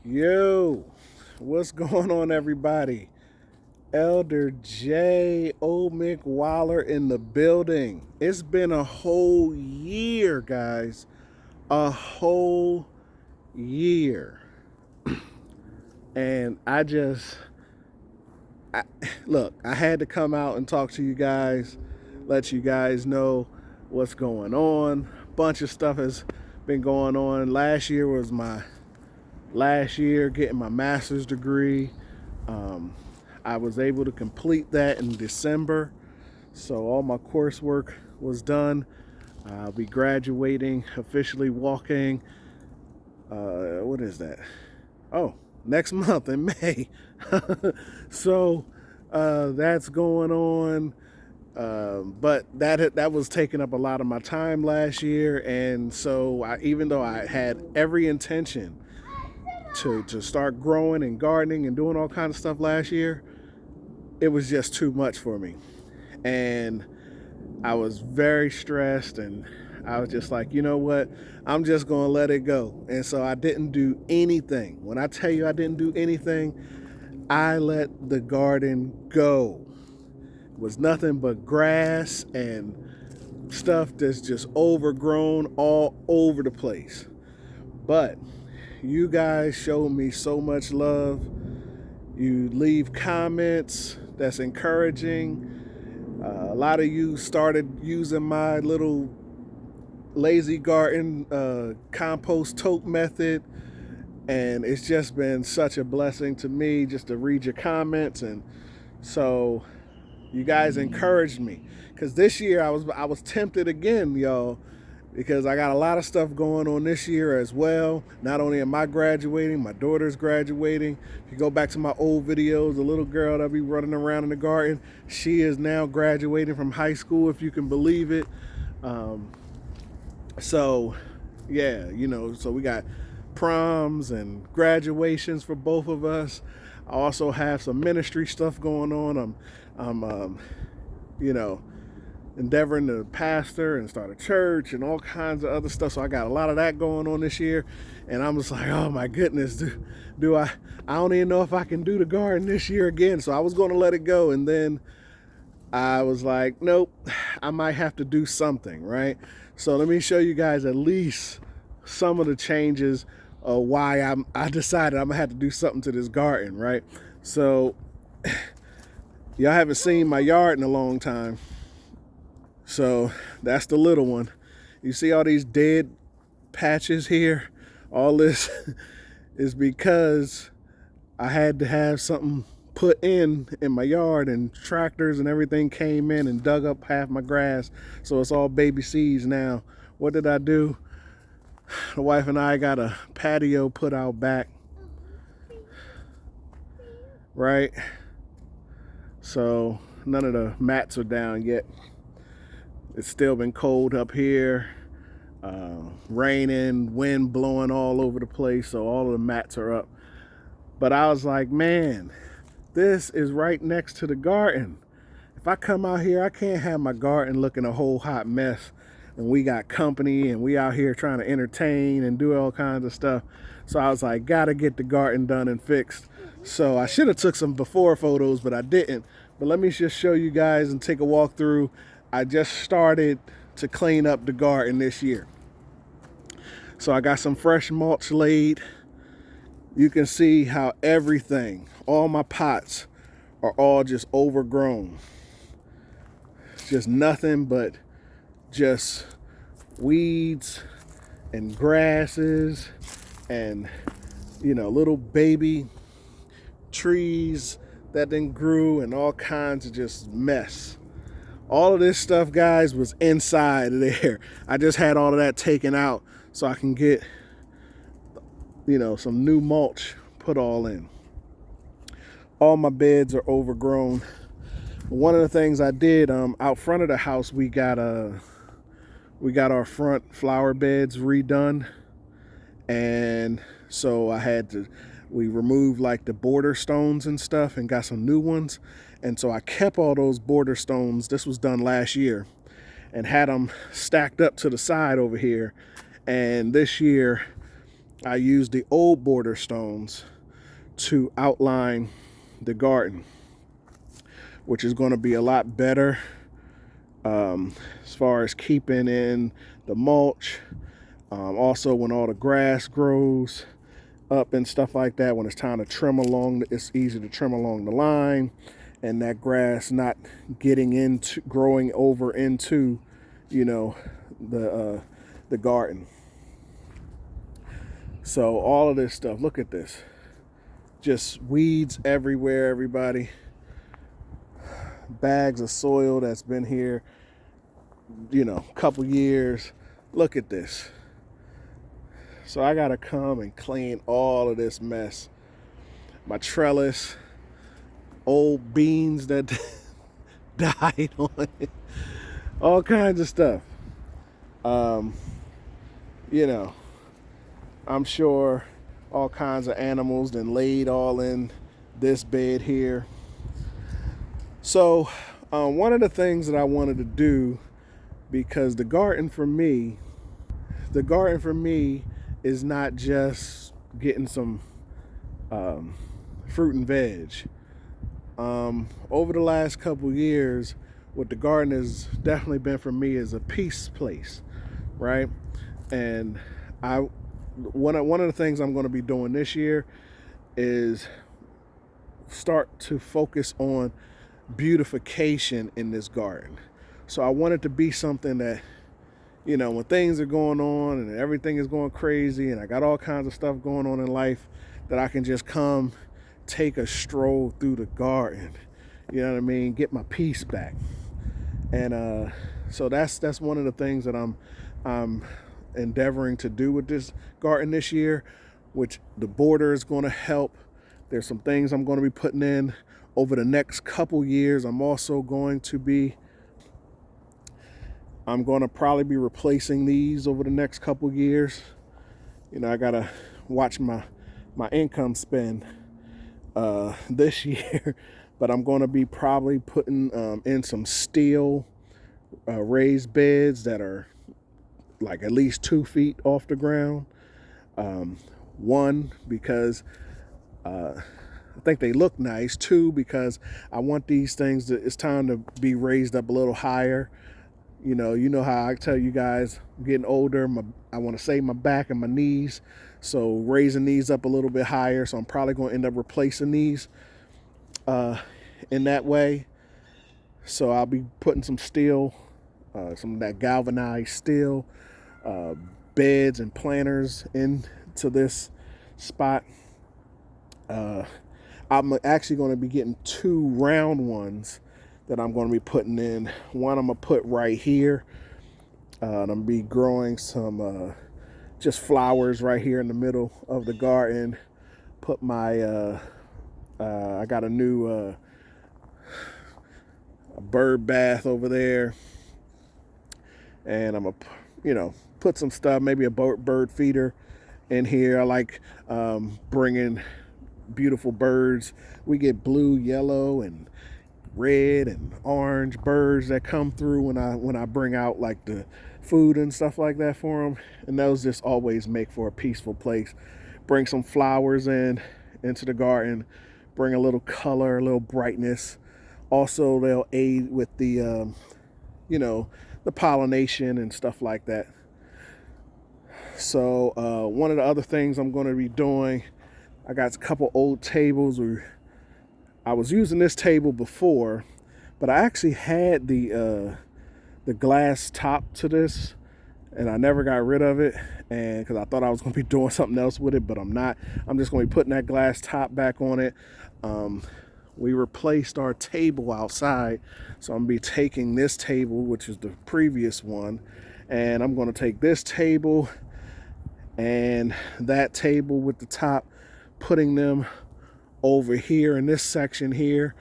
Yo, what's going on, everybody? Elder J. Old Mick Waller in the building. It's been a whole year, guys. A whole year. And I, look, I had to come out and talk to you guys, let you guys know what's going on. Bunch of stuff has been going on. Last year was my last year getting my master's degree. Um, I was able to complete that in December, so all my coursework was done. I'll be graduating, officially walking. What is that? Oh, next month in May. So that's going on. But that was taking up a lot of my time last year, and so even though I had every intention to start growing and gardening and doing all kinds of stuff last year, it was just too much for me. And I was very stressed, and I was just like, you know what? I'm just going to let it go. And so I didn't do anything. When I tell you I didn't do anything, I let the garden go. It was nothing but grass and stuff that's just overgrown all over the place. But you guys showed me so much love. You leave comments that's encouraging. A lot of you started using my little lazy garden compost tote method, and it's just been such a blessing to me just to read your comments. And so you guys encouraged me, because this year I was tempted again, y'all, because I got a lot of stuff going on this year as well. Not only am I graduating, my daughter's graduating. If you go back to my old videos, the little girl that be running around in the garden, she is now graduating from high school, if you can believe it. So yeah, so we got proms and graduations for both of us. I also have some ministry stuff going on. I'm you know, endeavoring to pastor and start a church and all kinds of other stuff. So I got a lot of that going on this year, and I'm just like, oh my goodness, do I don't even know if I can do the garden this year again. So I was going to let it go, and then I was like, nope, I might have to do something, right? So let me show you guys at least some of the changes of why I decided I'm gonna have to do something to this garden, right? So y'all haven't seen my yard in a long time. So that's the little one. You see all these dead patches here? All this is because I had to have something put in my yard, and tractors and everything came in and dug up half my grass. So it's all baby seeds now. What did I do? The wife and I got a patio put out back, right? So none of the mats are down yet. It's still been cold up here, raining, wind blowing all over the place, so all of the mats are up. But I was like, man, this is right next to the garden. If I come out here, I can't have my garden looking a whole hot mess, and we got company, and we out here trying to entertain and do all kinds of stuff. So I was like, gotta get the garden done and fixed. So I should have took some before photos, but I didn't. But let me just show you guys and take a walk through. I just started to clean up the garden this year. So I got some fresh mulch laid. You can see how everything, all my pots are all just overgrown. It's just nothing but just weeds and grasses and, little baby trees that then grew, and all kinds of just mess. All of this stuff, guys, was inside of there. I just had all of that taken out so I can get, some new mulch put all in. All my beds are overgrown. One of the things I did, out front of the house, we got our front flower beds redone, and so we removed like the border stones and stuff and got some new ones. And so I kept all those border stones. This was done last year, and had them stacked up to the side over here. And this year I used the old border stones to outline the garden, which is going to be a lot better as far as keeping in the mulch. Also, when all the grass grows up and stuff like that, when it's time to trim along, it's easy to trim along the line, and that grass not getting into, growing over into, you know, the garden. So all of this stuff, look at this, just weeds everywhere, everybody. Bags of soil that's been here, you know, a couple years. Look at this. So I gotta come and clean all of this mess. My trellis, old beans that died on it, all kinds of stuff. You know, I'm sure all kinds of animals then laid all in this bed here. So one of the things that I wanted to do, because the garden for me is not just getting some fruit and veg. Over the last couple years, what the garden has definitely been for me is a peace place, right? And one of the things I'm going to be doing this year is start to focus on beautification in this garden. So I want it to be something that, you know, when things are going on and everything is going crazy and I got all kinds of stuff going on in life, that I can just come take a stroll through the garden, you know what I mean, get my peace back. And so that's one of the things that I'm endeavoring to do with this garden this year, which the border is going to help. There's some things I'm going to be putting in over the next couple years. I'm going to probably be replacing these over the next couple years. You know, I gotta watch my income spend this year, but I'm going to be probably putting in some steel raised beds that are like at least 2 feet off the ground. One, because I think they look nice. Two, because I want these things it's time to be raised up a little higher. You know how I tell you guys, I'm getting older. I want to save my back and my knees. So raising these up a little bit higher. So I'm probably going to end up replacing these in that way. So I'll be putting some steel, some of that galvanized steel beds and planters into this spot. I'm actually going to be getting 2 round ones that I'm going to be putting in. One I'm going to put right here. I'm going to be growing some just flowers right here in the middle of the garden. Put my, I got a new a bird bath over there. And I'm going to, put some stuff, maybe a bird feeder in here. I like bringing beautiful birds. We get blue, yellow, and red and orange birds that come through when I bring out like the food and stuff like that for them, and those just always make for a peaceful place. Bring some flowers into the garden, bring a little color, a little brightness. Also, they'll aid with the the pollination and stuff like that. So one of the other things I'm going to be doing, I got a couple old tables where I was using this table before, but I actually had the glass top to this, and I never got rid of it, and because I thought I was going to be doing something else with it, but I'm not. I'm just going to be putting that glass top back on it. We replaced our table outside, so I'm going to be taking this table, which is the previous one, and I'm going to take this table and that table with the top, putting them over here in this section here,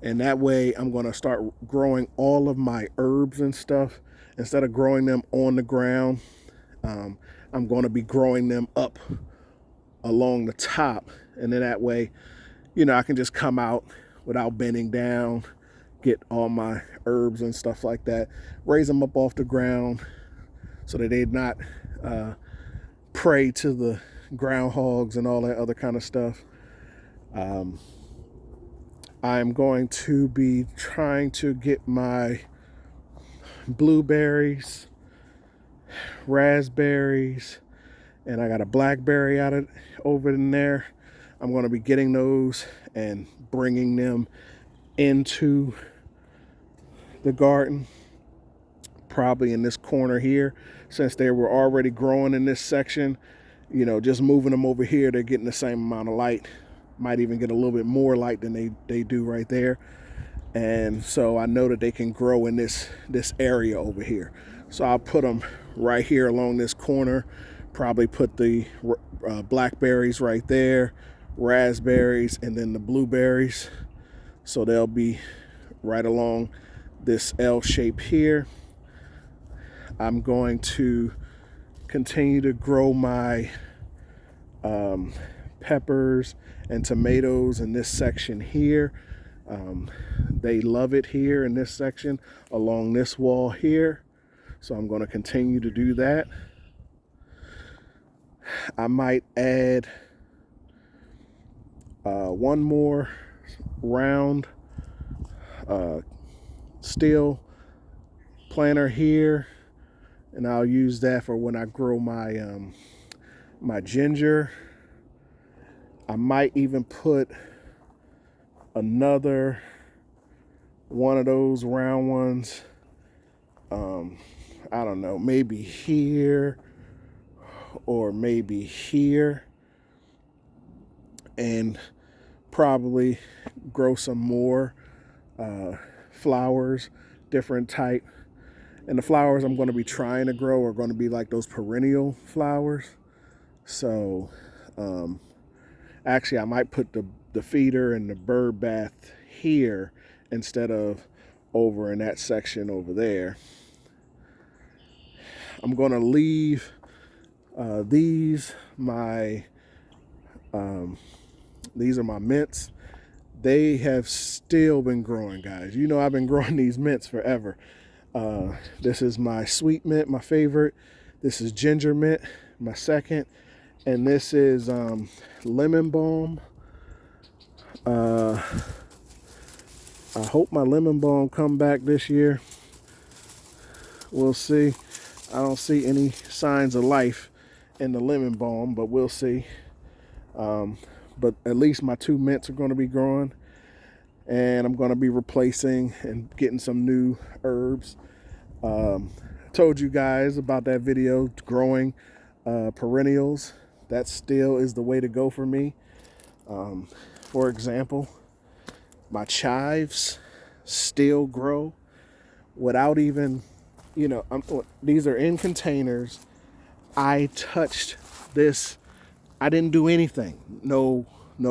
and that way I'm going to start growing all of my herbs and stuff. Instead of growing them on the ground, I'm going to be growing them up along the top, and then that way, I can just come out without bending down, get all my herbs and stuff like that, raise them up off the ground so that they're not prey to the groundhogs and all that other kind of stuff. I'm going to be trying to get my blueberries, raspberries, and I got a blackberry over in there. I'm going to be getting those and bringing them into the garden, probably in this corner here, since they were already growing in this section. You know, just moving them over here, they're getting the same amount of light, might even get a little bit more light than they do right there. And so I know that they can grow in this area over here. So I'll put them right here along this corner, probably put the blackberries right there, raspberries, and then the blueberries. So they'll be right along this L shape here. I'm going to continue to grow my peppers and tomatoes in this section here. They love it here in this section along this wall here. So I'm going to continue to do that. I might add one more round steel planter here, and I'll use that for when I grow my my ginger. I might even put another one of those round ones, I don't know, maybe here or maybe here, and probably grow some more flowers, different type. And the flowers I'm going to be trying to grow are going to be like those perennial flowers. So actually I might put the feeder and the bird bath here instead of over in that section over there. I'm going to leave these are my mints. They have still been growing, guys. You know, I've been growing these mints forever. This is my sweet mint, my favorite. This is ginger mint, my second. And this is lemon balm. I hope my lemon balm come back this year. We'll see. I don't see any signs of life in the lemon balm, but we'll see. But at least my two mints are going to be growing, and I'm going to be replacing and getting some new herbs. Told you guys about that video, growing perennials. That still is the way to go for me. For example, my chives still grow without even, you know, these are in containers. I touched this. I didn't do anything. No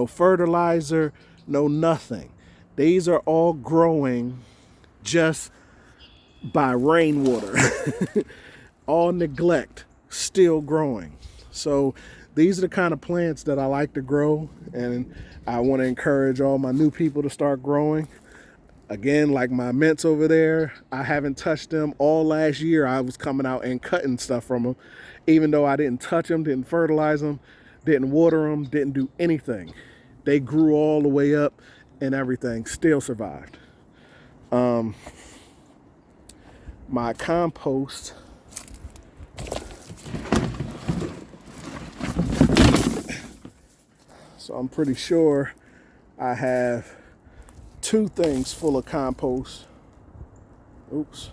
fertilizer, no nothing. These are all growing just by rainwater. All neglect, still growing. So these are the kind of plants that I like to grow, and I want to encourage all my new people to start growing. Again, like my mints over there, I haven't touched them all last year. I was coming out and cutting stuff from them, even though I didn't touch them, didn't fertilize them, didn't water them, didn't do anything. They grew all the way up and everything, still survived. My compost, so I'm pretty sure I have 2 things full of compost. Oops.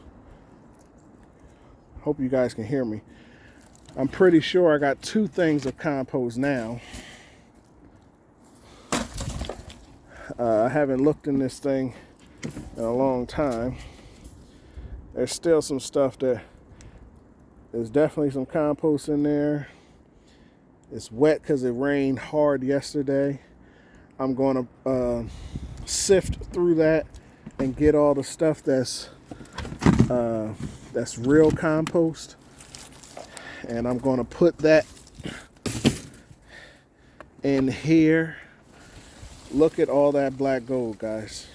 Hope you guys can hear me. I'm pretty sure I got 2 things of compost now. I haven't looked in this thing in a long time. There's still some stuff there's definitely some compost in there. It's wet because it rained hard yesterday. I'm going to sift through that and get all the stuff that's real compost. And I'm going to put that in here. Look at all that black gold, guys.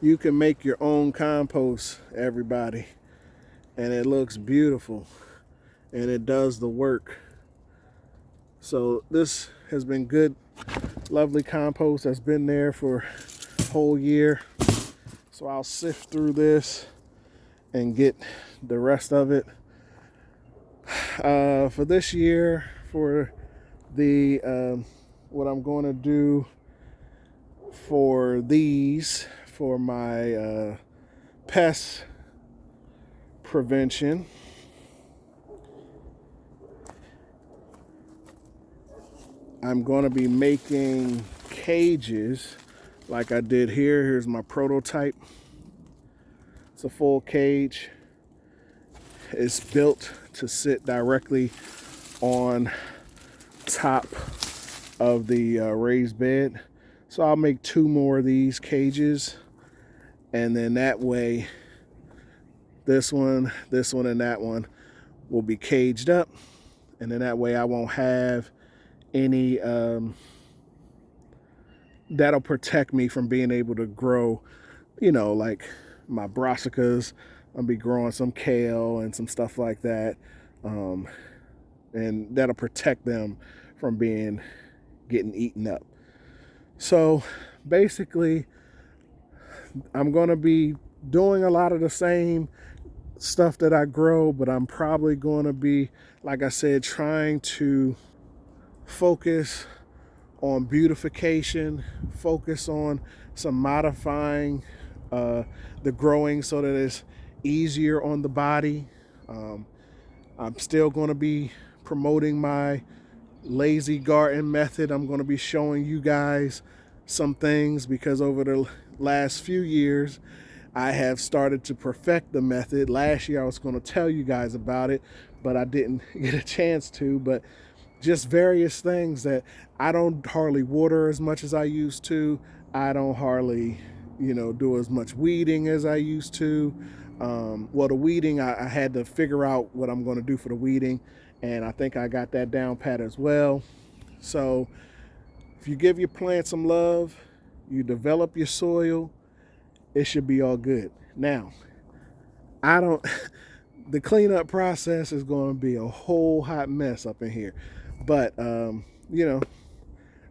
You can make your own compost, everybody, and it looks beautiful, and it does the work. So this has been good, lovely compost that's been there for a whole year. So I'll sift through this and get the rest of it. For this year, for the what I'm going to do for these, for my pest prevention, I'm going to be making cages like I did here. Here's my prototype. It's a full cage. It's built to sit directly on top of the raised bed. So I'll make 2 more of these cages, and then that way this one, and that one will be caged up, and then that way I won't have any that'll protect me from being able to grow, like my brassicas. I'll be growing some kale and some stuff like that, and that'll protect them from getting eaten up. So basically, I'm going to be doing a lot of the same stuff that I grow, but I'm probably going to be, like I said, trying to focus on beautification, focus on some modifying the growing so that it's easier on the body. I'm still going to be promoting my lazy garden method. I'm going to be showing you guys some things because over the last few years I have started to perfect the method. Last year I was going to tell you guys about it, but I didn't get a chance to. But just various things that I don't hardly water as much as I used to. I don't hardly, do as much weeding as I used to. Well, the weeding, I had to figure out what I'm going to do for the weeding, and I think I got that down pat as well. So if you give your plant some love, you develop your soil, it should be all good. Now, the cleanup process is going to be a whole hot mess up in here. But,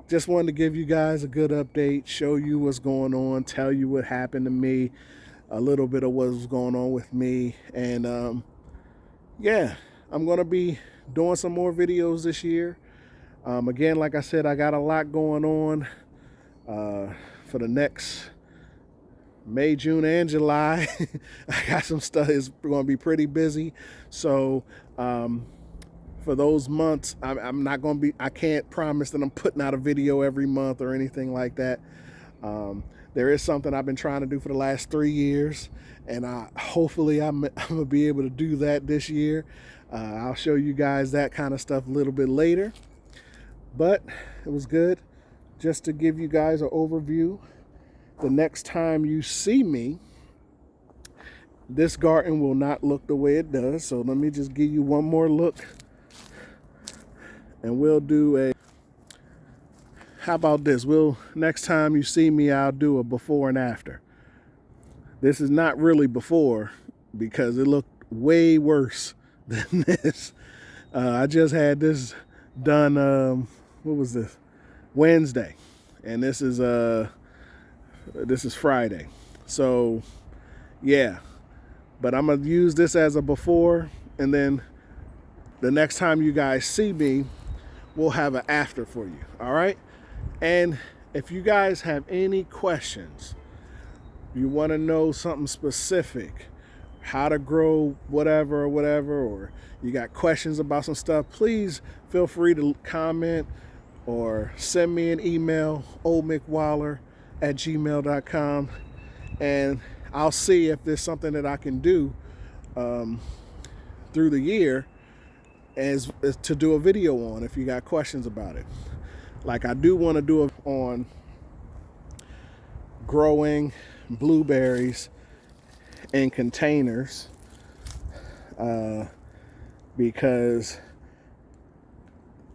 just wanted to give you guys a good update, show you what's going on, tell you what happened to me, a little bit of what's going on with me. And, yeah, I'm going to be doing some more videos this year. Again, like I said, I got a lot going on for the next May, June, and July. I got some stuff. It's going to be pretty busy. So for those months, I'm not going to be, I can't promise that I'm putting out a video every month or anything like that. There is something I've been trying to do for the last 3 years, and hopefully I'm going to be able to do that this year. I'll show you guys that kind of stuff a little bit later. But it was good just to give you guys an overview. The next time you see me, this garden will not look the way it does. So let me just give you one more look. And we'll do how about this? Next time you see me, I'll do a before and after. This is not really before because it looked way worse than this. I just had this done, what was this? Wednesday. And this is Friday. So yeah, but I'm gonna use this as a before, and then the next time you guys see me, we'll have an after for you. All right. And if you guys have any questions, you want to know something specific, how to grow whatever, or you got questions about some stuff, please feel free to comment or send me an email, oldmickwaller@gmail.com, and I'll see if there's something that I can do through the year as to do a video on if you got questions about it. Like I do want to do it on growing blueberries in containers because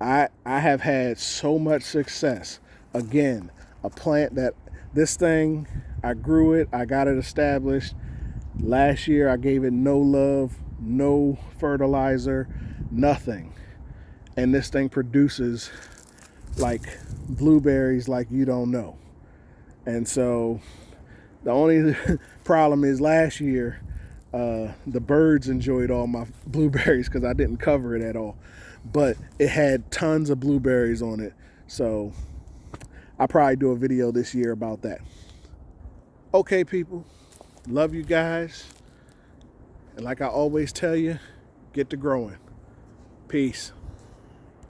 I have had so much success. Again, a plant that this thing, I grew it, I got it established. Last year I gave it no love, no fertilizer, nothing. and this thing produces like blueberries like you don't know. And so the only problem is last year the birds enjoyed all my blueberries because I didn't cover it at all, but it had tons of blueberries on it. So I'll probably do a video this year about that. Okay, people, love you guys. And like I always tell you, get to growing. Peace.